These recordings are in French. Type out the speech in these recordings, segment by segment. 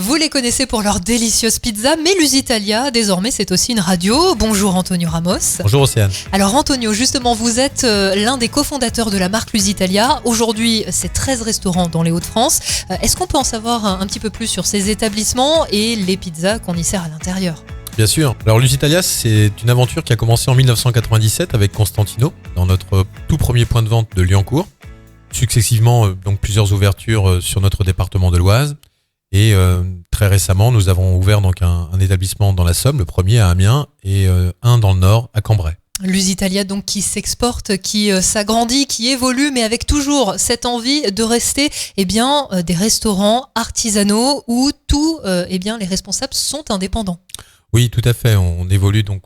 Vous les connaissez pour leurs délicieuses pizzas, mais Lusitalia, désormais, c'est aussi une radio. Bonjour Antonio Ramos. Bonjour Océane. Alors Antonio, justement, vous êtes l'un des cofondateurs de la marque Lusitalia. Aujourd'hui, c'est 13 restaurants dans les Hauts-de-France. Est-ce qu'on peut en savoir un petit peu plus sur ces établissements et les pizzas qu'on y sert à l'intérieur ? Bien sûr. Alors Lusitalia, c'est une aventure qui a commencé en 1997 avec Constantino, dans notre tout premier point de vente de Liancourt. Successivement, donc plusieurs ouvertures sur notre département de l'Oise. Et très récemment, nous avons ouvert donc un établissement dans la Somme, le premier à Amiens, et un dans le Nord, à Cambrai. Lusitalia donc qui s'exporte, qui s'agrandit, qui évolue, mais avec toujours cette envie de rester des restaurants artisanaux où les responsables sont indépendants. Oui, tout à fait. On évolue donc,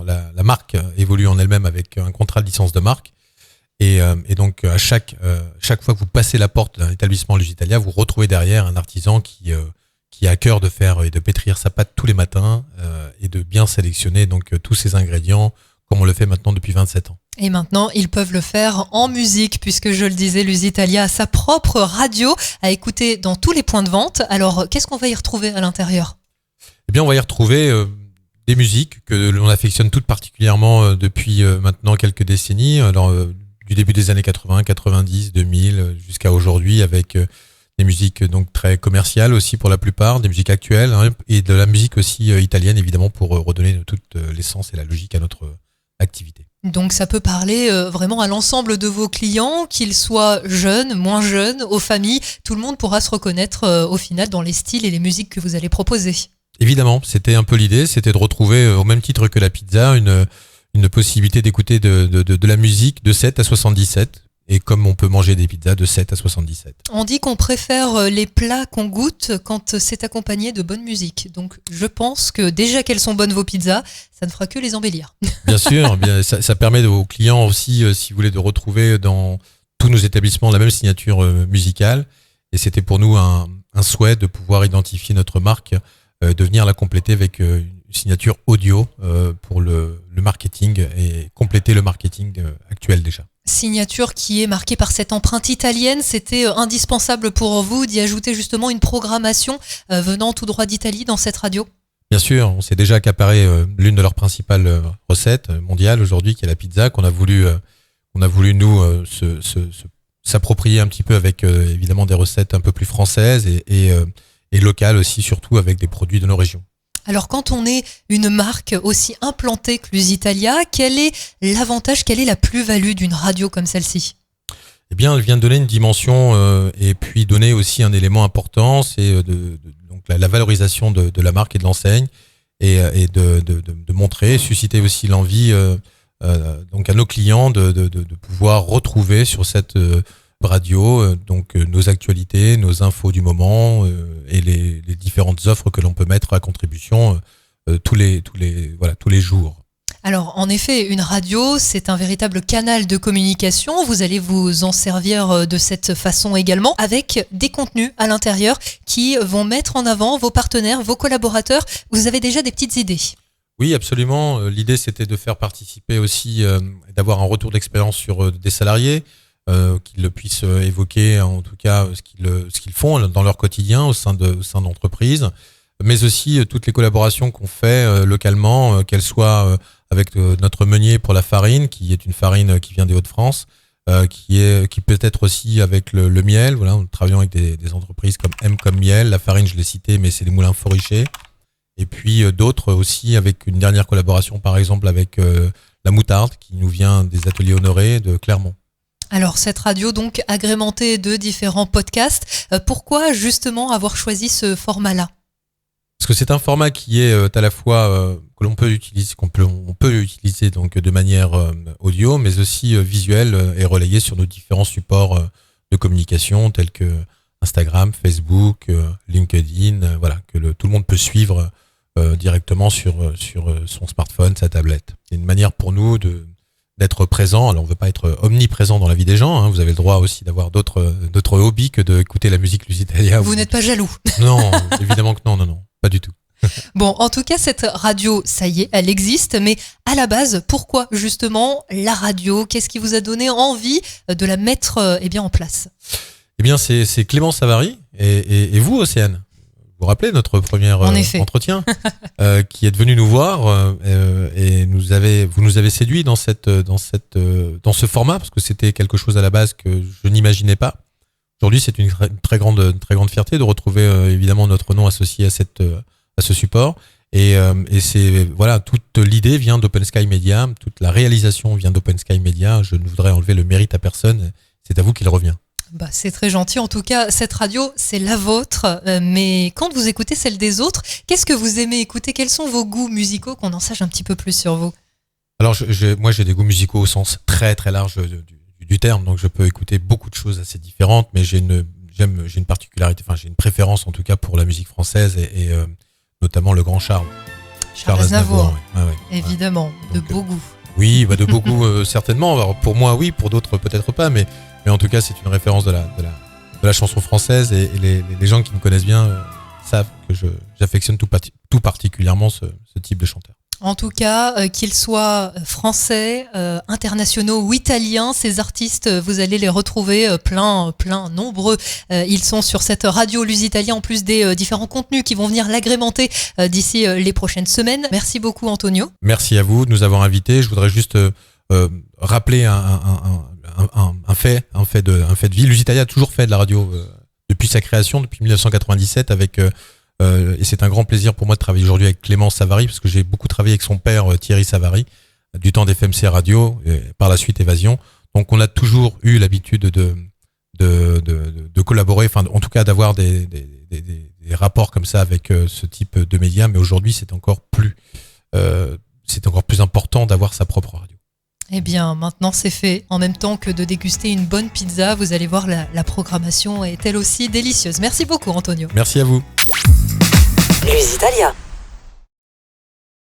la marque évolue en elle-même avec un contrat de licence de marque. Et donc à chaque fois que vous passez la porte d'un établissement Lusitalia, vous retrouvez derrière un artisan qui a à cœur de faire et de pétrir sa pâte tous les matins et de bien sélectionner donc tous ses ingrédients comme on le fait maintenant depuis 27 ans. Et maintenant, ils peuvent le faire en musique puisque je le disais, Lusitalia a sa propre radio à écouter dans tous les points de vente. Alors, qu'est-ce qu'on va y retrouver à l'intérieur ? Eh bien, on va y retrouver des musiques que l'on affectionne toutes particulièrement depuis maintenant quelques décennies. Alors, du début des années 80, 90, 2000 jusqu'à aujourd'hui avec des musiques donc très commerciales aussi pour la plupart, des musiques actuelles et de la musique aussi italienne évidemment pour redonner toute l'essence et la logique à notre activité. Donc ça peut parler vraiment à l'ensemble de vos clients, qu'ils soient jeunes, moins jeunes, aux familles, tout le monde pourra se reconnaître au final dans les styles et les musiques que vous allez proposer. Évidemment, c'était un peu l'idée, c'était de retrouver au même titre que la pizza une possibilité d'écouter de la musique de 7 à 77 et comme on peut manger des pizzas de 7 à 77. On dit qu'on préfère les plats qu'on goûte quand c'est accompagné de bonne musique. Donc je pense que déjà qu'elles sont bonnes vos pizzas, ça ne fera que les embellir. Bien sûr, ça permet aux clients aussi, si vous voulez, de retrouver dans tous nos établissements la même signature musicale. Et c'était pour nous un souhait de pouvoir identifier notre marque, de venir la compléter avec une signature audio pour le marketing et compléter le marketing actuel déjà. Signature qui est marquée par cette empreinte italienne, c'était indispensable pour vous d'y ajouter justement une programmation venant tout droit d'Italie dans cette radio ? Bien sûr, on s'est déjà accaparé l'une de leurs principales recettes mondiales aujourd'hui qui est la pizza qu'on a voulu nous s'approprier un petit peu avec évidemment des recettes un peu plus françaises et locales aussi, surtout avec des produits de nos régions. Alors quand on est une marque aussi implantée que Lusitalia, quel est l'avantage, quelle est la plus-value d'une radio comme celle-ci ? Eh bien, elle vient de donner une dimension et puis donner aussi un élément important, c'est donc la valorisation de la marque et de l'enseigne et de montrer, susciter aussi l'envie donc à nos clients de pouvoir retrouver sur cette radio donc nos actualités, nos infos du moment et les différentes offres que l'on peut mettre à contribution tous les jours. Alors en effet, une radio, c'est un véritable canal de communication. Vous allez vous en servir de cette façon également avec des contenus à l'intérieur qui vont mettre en avant vos partenaires, vos collaborateurs. Vous avez déjà des petites idées ? Oui, absolument. L'idée, c'était de faire participer aussi, d'avoir un retour d'expérience sur des salariés, qu'ils puissent évoquer en tout cas ce qu'ils font dans leur quotidien au sein d'entreprises, mais aussi toutes les collaborations qu'on fait localement, qu'elles soient avec notre meunier pour la farine, qui est une farine qui vient des Hauts-de-France, qui peut être aussi avec le miel. Voilà, nous travaillons avec des entreprises comme M comme miel, la farine je l'ai cité, mais c'est des moulins Foriché. Et puis d'autres aussi avec une dernière collaboration par exemple avec la moutarde qui nous vient des ateliers honorés de Clermont. Alors cette radio donc agrémentée de différents podcasts, pourquoi justement avoir choisi ce format-là ? Parce que c'est un format qui est à la fois que l'on peut utiliser, on peut utiliser donc de manière audio, mais aussi visuelle et relayé sur nos différents supports de communication tels que Instagram, Facebook, LinkedIn, voilà, que tout le monde peut suivre directement sur son smartphone, sa tablette. C'est une manière pour nous d'être présent. Alors on veut pas être omniprésent dans la vie des gens, hein. Vous avez le droit aussi d'avoir d'autres hobbies que d'écouter la musique Lusitalia. Vous n'êtes pas jaloux ? Non, évidemment que non, pas du tout. Bon, en tout cas, cette radio, ça y est, elle existe, mais à la base, pourquoi justement la radio ? Qu'est-ce qui vous a donné envie de la mettre en place ? Eh bien, c'est Clément Savary et vous, Océane. vous rappelez notre premier entretien, qui êtes venu nous voir et vous nous avez séduit dans ce format, parce que c'était quelque chose à la base que je n'imaginais pas. Aujourd'hui, c'est une très grande fierté de retrouver évidemment notre nom associé à ce support. Et c'est voilà, toute l'idée vient d'Open Sky Media, toute la réalisation vient d'Open Sky Media. Je ne voudrais enlever le mérite à personne. C'est à vous qu'il revient. C'est très gentil. En tout cas, cette radio, c'est la vôtre. Mais quand vous écoutez celle des autres, qu'est-ce que vous aimez écouter? Quels sont vos goûts musicaux, qu'on en sache un petit peu plus sur vous? Alors, moi, j'ai des goûts musicaux au sens très très large du terme. Donc, je peux écouter beaucoup de choses assez différentes, mais j'ai une particularité, j'ai une préférence en tout cas pour la musique française et notamment le grand Charles Aznavour. Ouais. Évidemment, donc, de beaux goûts. Oui, de beaux goûts certainement. Alors, pour moi, oui, pour d'autres peut-être pas, mais en tout cas, c'est une référence de la chanson française et les gens qui me connaissent bien savent que j'affectionne tout particulièrement ce type de chanteur. En tout cas, qu'ils soient français, internationaux ou italiens, ces artistes, vous allez les retrouver plein, nombreux. Ils sont sur cette radio Lusitalia, en plus des différents contenus qui vont venir l'agrémenter d'ici les prochaines semaines. Merci beaucoup, Antonio. Merci à vous de nous avoir invités. Je voudrais juste rappeler un fait de vie. Lusitalia a toujours fait de la radio depuis sa création, depuis 1997, et c'est un grand plaisir pour moi de travailler aujourd'hui avec Clément Savary, parce que j'ai beaucoup travaillé avec son père Thierry Savary, du temps d'FMC Radio, et par la suite Évasion. Donc on a toujours eu l'habitude de collaborer, en tout cas d'avoir des rapports comme ça avec ce type de médias, mais aujourd'hui c'est encore plus important d'avoir sa propre radio. Eh bien, maintenant c'est fait. En même temps que de déguster une bonne pizza, vous allez voir, la programmation est elle aussi délicieuse. Merci beaucoup, Antonio. Merci à vous. Lusitalia.